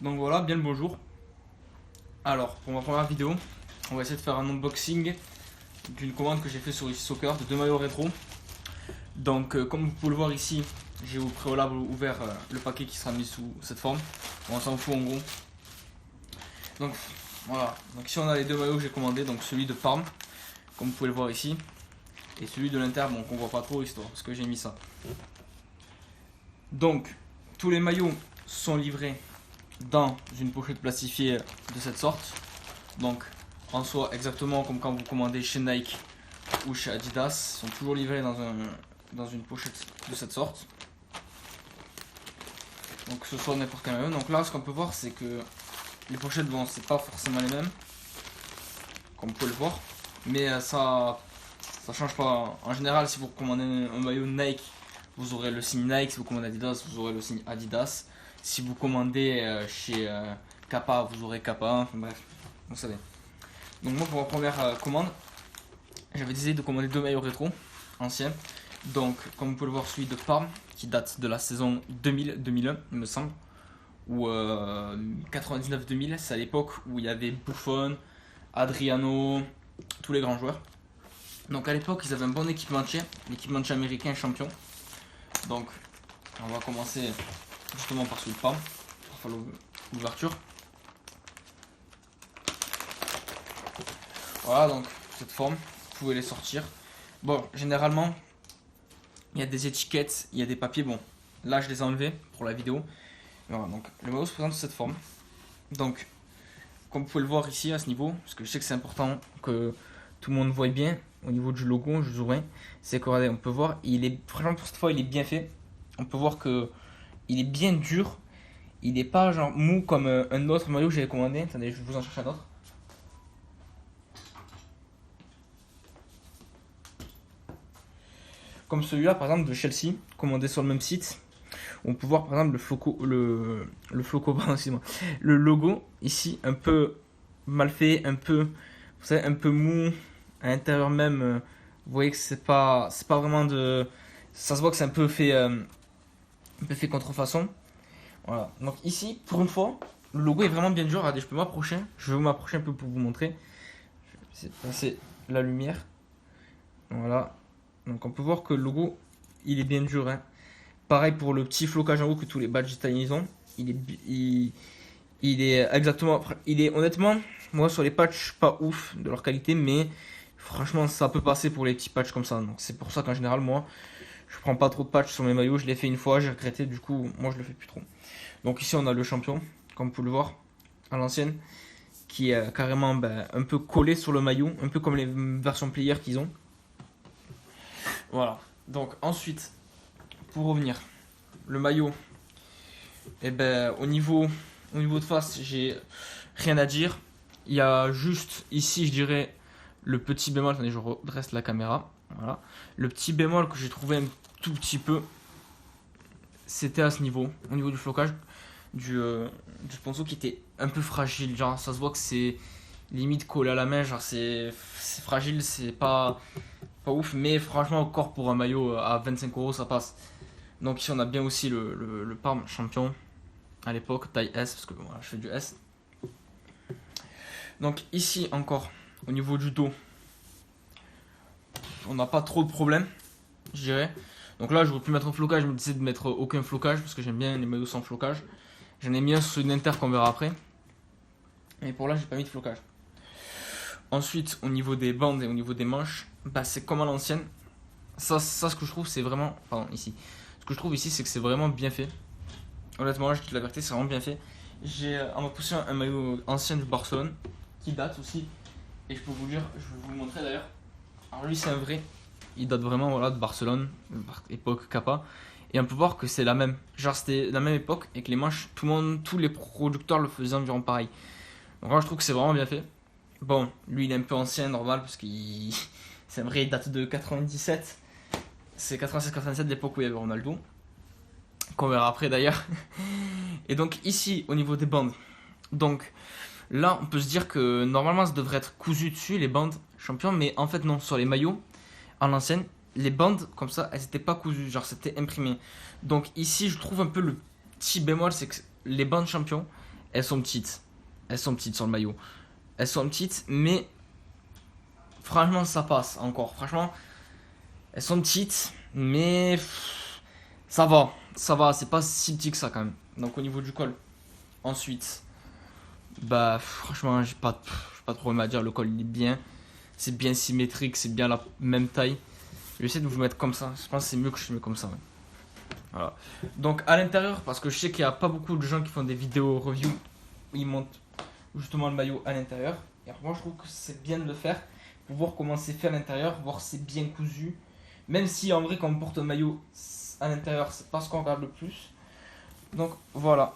Donc voilà, bien le bonjour. Alors, pour ma première vidéo, on va essayer de faire un unboxing d'une commande que j'ai fait sur eFoot Soccer de 2 maillots rétro. Donc, comme vous pouvez le voir ici, j'ai au préalable ouvert le paquet qui sera mis sous cette forme. Bon, on s'en fout en gros. Donc, voilà. Donc, ici, on a les 2 maillots que j'ai commandés. Donc, celui de Parme, comme vous pouvez le voir ici, et celui de l'Inter, bon, qu'on voit pas trop histoire parce que j'ai mis ça. Donc, tous les maillots sont livrés dans une pochette plastifiée de cette sorte. Donc en soi exactement comme quand vous commandez chez Nike ou chez Adidas, ils sont toujours livrés dans une pochette de cette sorte. Donc que ce soit n'importe quel maillot. Donc là ce qu'on peut voir c'est que les pochettes, bon, c'est pas forcément les mêmes comme vous pouvez le voir, mais ça change pas. En général, si vous commandez un maillot Nike, vous aurez le signe Nike. Si vous commandez Adidas, vous aurez le signe Adidas. Si vous commandez chez Kappa, vous aurez Kappa. Enfin, bref, vous savez. Donc moi, pour ma première commande, j'avais décidé de commander 2 maillots rétro anciens. Donc, comme vous pouvez le voir, celui de Parme, qui date de la saison 2000-2001, il me semble, ou 99-2000. C'est à l'époque où il y avait Buffon, Adriano, tous les grands joueurs. Donc à l'époque, ils avaient un bon équipementier, l'équipementier américain champion. Donc on va commencer justement par celui de Parme, pour faire l'ouverture. Voilà, donc cette forme, vous pouvez les sortir. Bon, généralement, il y a des étiquettes, il y a des papiers. Bon, là je les ai enlevés pour la vidéo. Voilà, donc le maillot se présente de cette forme. Donc, comme vous pouvez le voir ici à ce niveau, parce que je sais que c'est important que tout le monde voit bien au niveau du logo, je zoomerai, c'est que regardez, on peut voir, il est franchement pour cette fois il est bien fait. On peut voir que il est bien dur, il n'est pas genre mou comme un autre maillot que j'avais commandé. Attendez, je vais vous en chercher un autre. Comme celui-là par exemple de Chelsea, commandé sur le même site. On peut voir par exemple le floco, pardon, excusez-moi, le logo ici un peu mal fait, un peu, vous savez, un peu mou à l'intérieur même. Vous voyez que c'est pas vraiment de, ça se voit que c'est un peu fait contrefaçon. Voilà. Donc ici, pour une fois, le logo est vraiment bien dur. Regardez, je peux m'approcher. Je vais m'approcher un peu pour vous montrer. Je vais passer la lumière. Voilà. Donc on peut voir que le logo, il est bien dur, hein. Pareil pour le petit flocage en haut que tous les badges italiens ont. Il est, il est exactement. Il est honnêtement, moi sur les patchs, pas ouf de leur qualité, mais franchement, ça peut passer pour les petits patchs comme ça. Donc c'est pour ça qu'en général, moi, je prends pas trop de patchs sur mes maillots. Je l'ai fait une fois, j'ai regretté, du coup, moi je le fais plus trop. Donc ici, on a le champion, comme vous pouvez le voir, à l'ancienne, qui est carrément un peu collé sur le maillot, un peu comme les versions player qu'ils ont. Voilà. Donc ensuite, pour revenir, le maillot, et au niveau de face, j'ai rien à dire. Il y a juste ici, je dirais, le petit bémol. Attendez, je redresse la caméra. Voilà. Le petit bémol que j'ai trouvé un tout petit peu, c'était à ce niveau, au niveau du flocage, du ponceau qui était un peu fragile. Genre, ça se voit que c'est limite collé à la main. Genre, c'est fragile, c'est pas ouf. Mais franchement, encore pour un maillot à 25 €, ça passe. Donc ici, on a bien aussi le Parme champion à l'époque, taille S, parce que voilà, je fais du S. Donc ici encore, au niveau du dos, on n'a pas trop de problème, je dirais. Donc là, j'aurais pu mettre un flocage, je me disais de mettre aucun flocage, parce que j'aime bien les maillots sans flocage. J'en ai mis un sur une Inter qu'on verra après. Mais pour là, j'ai pas mis de flocage. Ensuite, au niveau des bandes et au niveau des manches, c'est comme à l'ancienne. Ça, ce que je trouve, c'est vraiment... Pardon, ici. Ce que je trouve ici, c'est que c'est vraiment bien fait. Honnêtement, je dis la vérité, c'est vraiment bien fait. J'ai en ma possession un maillot ancien du Barcelone qui date aussi. Et je peux vous dire, je vais vous le montrer d'ailleurs. Alors lui, c'est un vrai. Il date vraiment, voilà, de Barcelone, époque Kappa. Et on peut voir que c'est la même. Genre, c'était la même époque et que les manches, tout le monde, tous les producteurs le faisaient environ pareil. Donc là, je trouve que c'est vraiment bien fait. Bon, lui, il est un peu ancien, normal, parce qu'il c'est un vrai, il date de 97. C'est 96-97, l'époque où il y avait Ronaldo, qu'on verra après d'ailleurs. Et donc ici, au niveau des bandes, donc là, on peut se dire que normalement, ça devrait être cousu dessus, les bandes champion, mais en fait non, sur les maillots, à l'ancienne, les bandes, comme ça, elles n'étaient pas cousues, genre c'était imprimé. Donc ici, je trouve un peu le petit bémol, c'est que les bandes champion, elles sont petites. Elles sont petites sur le maillot. Elles sont petites, mais franchement, ça passe encore. Franchement, elles sont petites, mais ça va. Ça va, c'est pas si petit que ça quand même. Donc au niveau du col. Ensuite, bah franchement, j'ai pas trop problème à dire. Le col il est bien. C'est bien symétrique, c'est bien la même taille. Je vais essayer de vous mettre comme ça. Je pense que c'est mieux que je mets comme ça. Ouais. Voilà. Donc à l'intérieur, parce que je sais qu'il n'y a pas beaucoup de gens qui font des vidéos review où ils montent justement le maillot à l'intérieur. Et alors, moi je trouve que c'est bien de le faire pour voir comment c'est fait à l'intérieur, voir si c'est bien cousu. Même si en vrai quand on porte un maillot à l'intérieur, c'est pas ce qu'on regarde le plus. Donc voilà.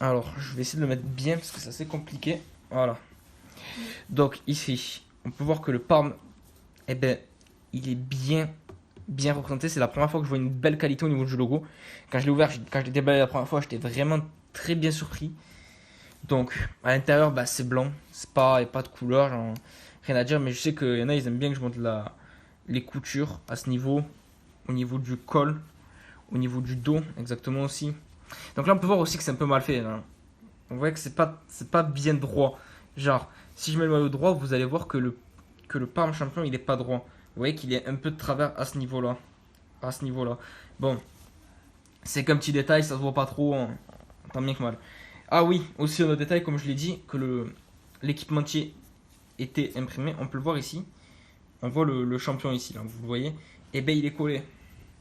Alors je vais essayer de le mettre bien parce que c'est assez compliqué. Voilà. Donc ici, on peut voir que le palm, eh ben, il est bien représenté. C'est la première fois que je vois une belle qualité au niveau du logo. Quand je l'ai ouvert, quand je l'ai déballé la première fois, j'étais vraiment très bien surpris. Donc à l'intérieur, bah, c'est blanc. Il n'y a pas de couleur, genre, rien à dire. Mais je sais qu'il y en a, ils aiment bien que je monte les coutures à ce niveau. Au niveau du col, au niveau du dos, exactement aussi. Donc là, on peut voir aussi que c'est un peu mal fait. Là. On voit que c'est pas bien droit. Genre, si je mets le maillot droit, vous allez voir que le palm champion, il est pas droit. Vous voyez qu'il est un peu de travers à ce niveau-là. À ce niveau-là. Bon, c'est qu'un petit détail, ça se voit pas trop, hein, tant bien que mal. Ah oui, aussi un autre détail, comme je l'ai dit, que l'équipementier était imprimé. On peut le voir ici. On voit le champion ici, là, vous le voyez. Et ben il est collé.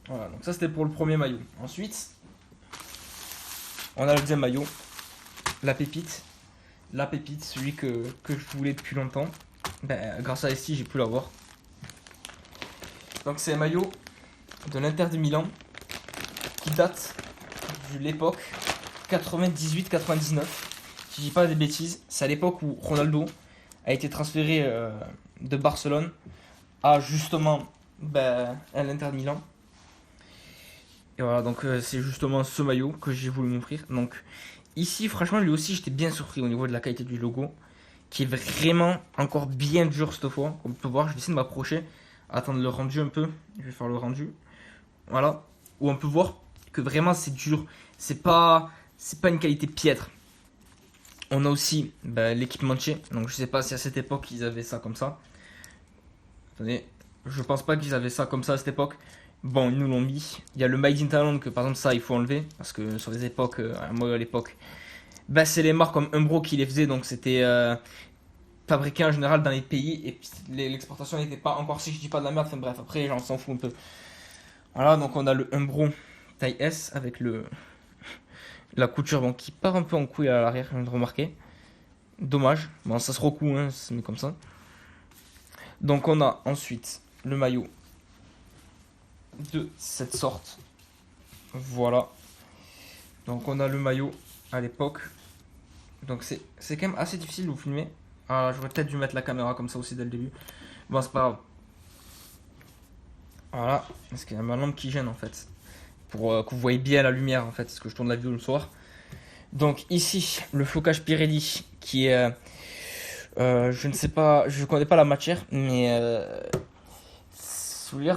Voilà, donc ça c'était pour le premier maillot. Ensuite, on a le deuxième maillot, la pépite. La pépite, celui que je voulais depuis longtemps. Ben, grâce à ici, j'ai pu l'avoir. Donc c'est un maillot de l'Inter de Milan qui date de l'époque 98-99. Si je dis pas des bêtises, c'est à l'époque où Ronaldo a été transféré de Barcelone à justement à l'Inter de Milan. Et voilà, donc c'est justement ce maillot que j'ai voulu m'offrir. Donc ici, franchement, lui aussi, j'étais bien surpris au niveau de la qualité du logo, qui est vraiment encore bien dur cette fois. Comme on peut voir, je vais essayer de m'approcher, attendre le rendu un peu. Je vais faire le rendu. Voilà, où on peut voir que vraiment c'est dur. C'est pas une qualité piètre. On a aussi l'équipementier. Donc je sais pas si à cette époque ils avaient ça comme ça. Attendez, je pense pas qu'ils avaient ça comme ça à cette époque. Bon, ils nous l'ont mis. Il y a le Made in Thailand que par exemple ça il faut enlever. Parce que sur les époques, moi à l'époque, c'est les marques comme Umbro qui les faisaient. Donc c'était fabriqué en général dans les pays. Et puis l'exportation n'était pas encore, si je dis pas de la merde. Enfin bref, après j'en s'en fout un peu. Voilà, donc on a le Umbro taille S avec la couture qui part un peu en couille à l'arrière, je viens de remarquer. Dommage. Bon, ça se recoue, hein, c'est mis comme ça. Donc on a ensuite le maillot de cette sorte. Voilà. Donc on a le maillot à l'époque. Donc c'est quand même assez difficile de vous filmer. Ah, j'aurais peut-être dû mettre la caméra comme ça aussi dès le début. Bon, c'est pas grave. Voilà. Parce qu'il y a ma lampe qui gêne en fait. Pour que vous voyez bien la lumière en fait. Parce que je tourne la vidéo le soir. Donc ici, le flocage Pirelli qui est... je ne sais pas, je connais pas la matière, mais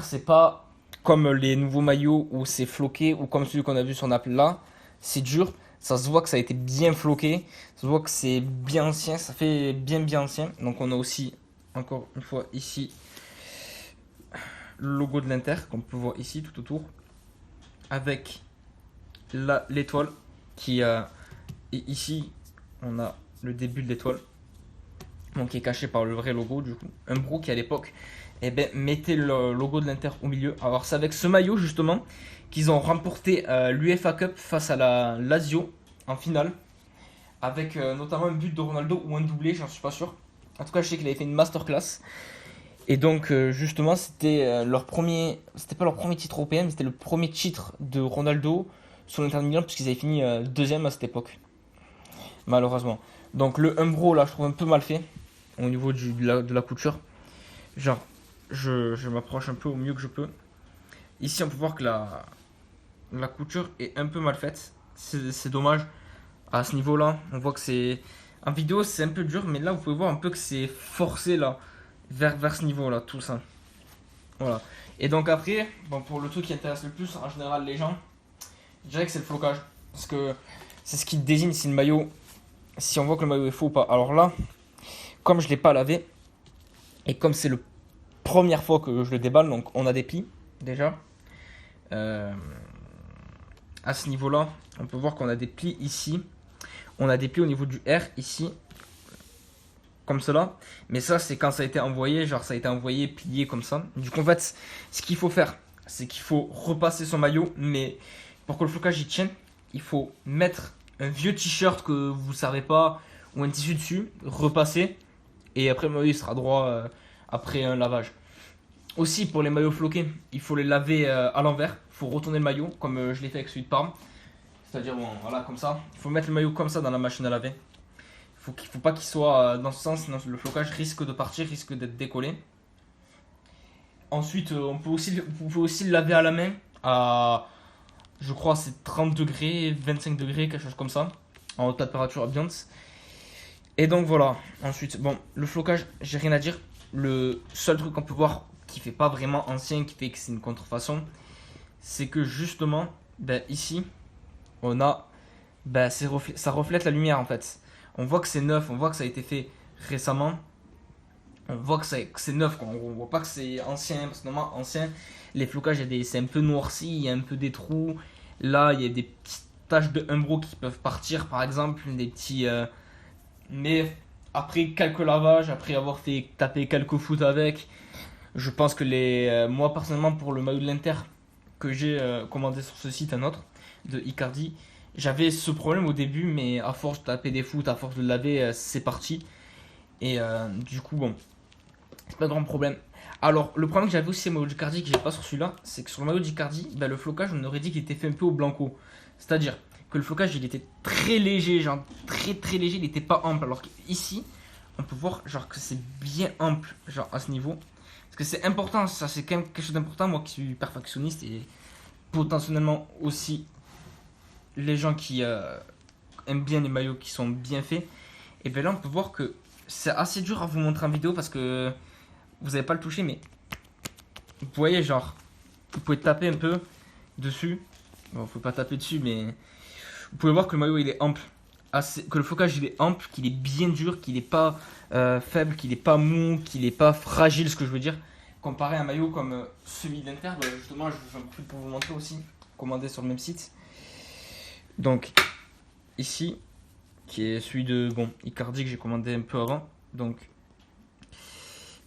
c'est pas comme les nouveaux maillots où c'est floqué ou comme celui qu'on a vu sur Naples là, c'est dur, ça se voit que ça a été bien floqué, ça se voit que c'est bien ancien, ça fait bien ancien. Donc on a aussi, encore une fois ici, le logo de l'Inter qu'on peut voir ici tout autour, avec l'étoile qui et ici on a le début de l'étoile. Donc qui est caché par le vrai logo du coup. Umbro qui à l'époque mettait le logo de l'Inter au milieu. Alors c'est avec ce maillot justement qu'ils ont remporté l'UEFA Cup face à la Lazio en finale. Avec notamment un but de Ronaldo ou un doublé, j'en suis pas sûr. En tout cas je sais qu'il avait fait une masterclass. Et donc justement c'était c'était pas leur premier titre européen, mais c'était le premier titre de Ronaldo sur l'Inter de Milan puisqu'ils avaient fini deuxième à cette époque. Malheureusement. Donc le Umbro là je trouve un peu mal fait au niveau de la couture. Genre je m'approche un peu au mieux que je peux. Ici on peut voir que la couture est un peu mal faite. C'est dommage. À ce niveau là on voit que c'est... En vidéo c'est un peu dur mais là vous pouvez voir un peu que c'est forcé là. Vers ce niveau là tout ça. Voilà. Et donc après, pour le truc qui intéresse le plus en général les gens, je dirais que c'est le flocage. Parce que c'est ce qui désigne si le maillot si on voit que le maillot est faux ou pas. Alors là, comme je ne l'ai pas lavé, et comme c'est la première fois que je le déballe, donc on a des plis déjà. Euh, à ce niveau-là, on peut voir qu'on a des plis ici. On a des plis au niveau du R ici, comme cela. Mais ça, c'est quand ça a été envoyé, genre ça a été envoyé, plié comme ça. Du coup, en fait, ce qu'il faut faire, c'est qu'il faut repasser son maillot. Mais pour que le flocage y tienne, il faut mettre un vieux t-shirt que vous ne savez pas ou un tissu dessus, repasser. Et après, le maillot il sera droit après un lavage. Aussi, pour les maillots floqués, il faut les laver à l'envers. Il faut retourner le maillot, comme je l'ai fait avec celui de Parme. C'est-à-dire, bon, voilà, comme ça. Il faut mettre le maillot comme ça dans la machine à laver. Il faut pas qu'il soit dans ce sens, sinon le flocage risque de partir, risque d'être décollé. Ensuite, vous pouvez aussi le laver à la main à, je crois, c'est 30 degrés, 25 degrés, quelque chose comme ça, en haute température ambiante. Et donc voilà. Ensuite, bon, le flocage, j'ai rien à dire. Le seul truc qu'on peut voir qui fait pas vraiment ancien, qui fait que c'est une contrefaçon, c'est que justement, ben, ici, on a, ben, ça reflète la lumière en fait. On voit que c'est neuf, on voit que ça a été fait récemment. On voit que c'est neuf, quoi. On voit pas que c'est ancien, parce que normalement, ancien, les flocages, c'est un peu noirci, il y a un peu des trous. Là, il y a des petites taches de umbro qui peuvent partir, par exemple, des petits. Mais après quelques lavages, après avoir fait taper quelques foot avec, je pense que moi personnellement, pour le maillot de l'Inter que j'ai commandé sur ce site, un autre, de Icardi, j'avais ce problème au début, mais à force de taper des foot, à force de le laver, c'est parti. Et du coup, bon, c'est pas de grand problème. Alors, le problème que j'avais aussi, c'est le maillot d'Icardi que j'ai pas sur celui-là, c'est que sur le maillot d'Icardi, bah, le flocage, on aurait dit qu'il était fait un peu au blanco. C'est-à-dire que le flocage, il était très léger, genre très très léger, il n'était pas ample. Alors qu'ici, on peut voir genre que c'est bien ample, genre à ce niveau. Parce que c'est important, ça c'est quand même quelque chose d'important, moi qui suis perfectionniste et potentiellement aussi les gens qui aiment bien les maillots qui sont bien faits. Et bien là, on peut voir que c'est assez dur à vous montrer en vidéo parce que vous n'avez pas le toucher, mais vous voyez, genre, vous pouvez taper un peu dessus. Bon, faut pas taper dessus, mais vous pouvez voir que le maillot il est ample. Que le flocage il est ample, qu'il est bien dur, qu'il n'est pas faible, qu'il n'est pas mou, qu'il n'est pas fragile, ce que je veux dire. Comparé à un maillot comme celui d'Inter, bah, justement, je vous en profite pour vous montrer aussi, commandé sur le même site. Donc, ici, qui est celui de Icardi que j'ai commandé un peu avant. Donc,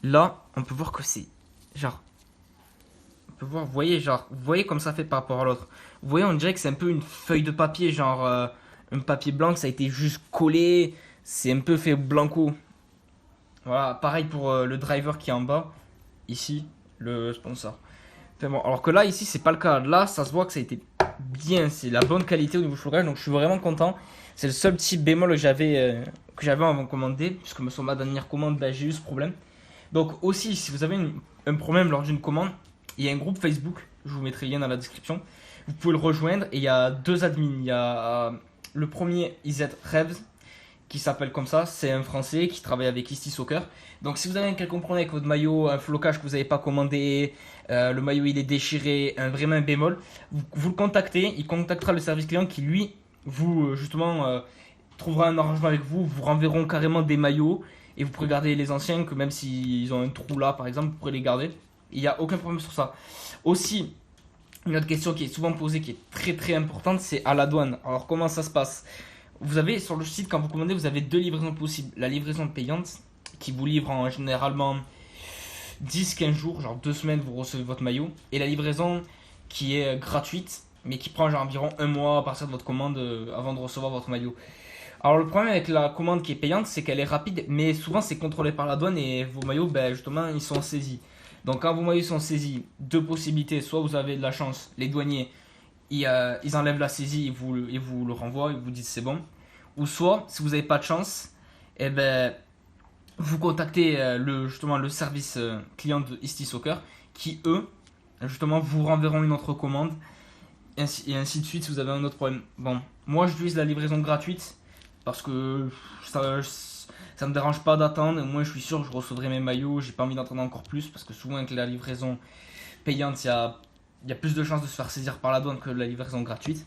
là, on peut voir que c'est genre. On peut voir, vous voyez comme ça fait par rapport à l'autre. Vous voyez, on dirait que c'est un peu une feuille de papier, genre un papier blanc, que ça a été juste collé. C'est un peu fait blanco. Voilà, pareil pour le driver qui est en bas. Ici, le sponsor. Enfin bon, alors que là, ici, c'est pas le cas. Là, ça se voit que ça a été bien. C'est la bonne qualité au niveau du flocage. Donc, je suis vraiment content. C'est le seul petit bémol que j'avais avant de commander. Puisque sur ma dernière commande, bah, j'ai eu ce problème. Donc, aussi, si vous avez un problème lors d'une commande, il y a un groupe Facebook. Je vous mettrai le lien dans la description. Vous pouvez le rejoindre. Et il y a deux admins. Il y a le premier, IZ Revs, qui s'appelle comme ça. C'est un Français qui travaille avec Isti Soccer. Donc si vous avez un quelconque problème avec votre maillot, un flocage que vous n'avez pas commandé, le maillot il est déchiré, vraiment un bémol, vous le contactez, il contactera le service client qui lui, vous justement, trouvera un arrangement avec vous, vous renverront carrément des maillots et vous pourrez garder les anciens, que même s'ils ont un trou là par exemple, vous pourrez les garder. Il n'y a aucun problème sur ça. Aussi, une autre question qui est souvent posée, qui est très très importante, c'est à la douane. Alors comment ça se passe? Vous avez sur le site, quand vous commandez, vous avez deux livraisons possibles. La livraison payante, qui vous livre en généralement 10-15 jours, genre 2 semaines, vous recevez votre maillot. Et la livraison qui est gratuite, mais qui prend genre environ un mois à partir de votre commande avant de recevoir votre maillot. Alors le problème avec la commande qui est payante, c'est qu'elle est rapide, mais souvent c'est contrôlé par la douane et vos maillots, ben, justement, ils sont saisis. Donc quand vos maillots sont saisis, deux possibilités, soit vous avez de la chance, les douaniers, ils enlèvent la saisie et vous le renvoient, ils vous disent c'est bon. Ou soit, si vous n'avez pas de chance, eh ben, vous contactez justement le service client de Isti Soccer qui, eux, justement, vous renverront une autre commande et ainsi de suite si vous avez un autre problème. Bon, moi j'utilise la livraison gratuite parce que ça me dérange pas d'attendre. Moi je suis sûr que je recevrai mes maillots, j'ai pas envie d'attendre encore plus parce que souvent avec la livraison payante, il y a plus de chances de se faire saisir par la douane que la livraison gratuite.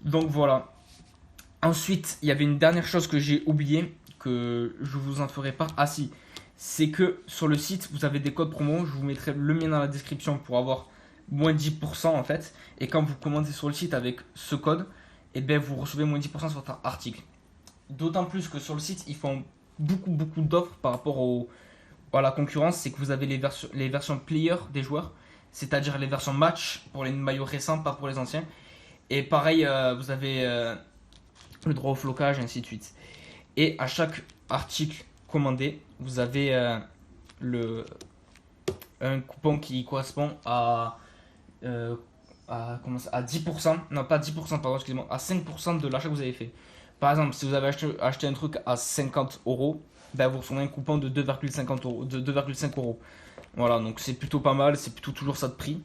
Donc voilà. Ensuite, il y avait une dernière chose que j'ai oublié, que je vous en ferai part. Ah si, c'est que sur le site, vous avez des codes promo. Je vous mettrai le mien dans la description pour avoir moins 10% en fait. Et quand vous commandez sur le site avec ce code, et bien vous recevez moins 10% sur votre article. D'autant plus que sur le site, ils font beaucoup d'offres par rapport à la concurrence. C'est que vous avez les versions player des joueurs, c'est-à-dire les versions match pour les maillots récents, pas pour les anciens. Et pareil, vous avez le droit au flocage, et ainsi de suite. Et à chaque article commandé, vous avez le, un coupon qui correspond à 10%, non pas 10%, pardon, excusez-moi, à 5% de l'achat que vous avez fait. Par exemple, si vous avez acheté un truc à 50 euros, ben vous recevez un coupon de 2,50 euros, de 2,5 euros. Voilà, donc c'est plutôt pas mal, c'est plutôt toujours ça de prix.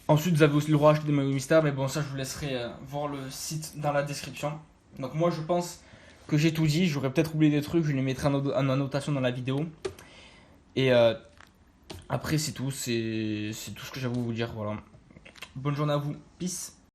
Ensuite, vous avez aussi le droit d'acheter des maillots mystères, mais bon, ça je vous laisserai voir le site dans la description. Donc moi je pense que j'ai tout dit, j'aurais peut-être oublié des trucs, je les mettrai en annotation dans la vidéo. Et après c'est tout ce que j'avais à vous dire, voilà. Bonne journée à vous, peace.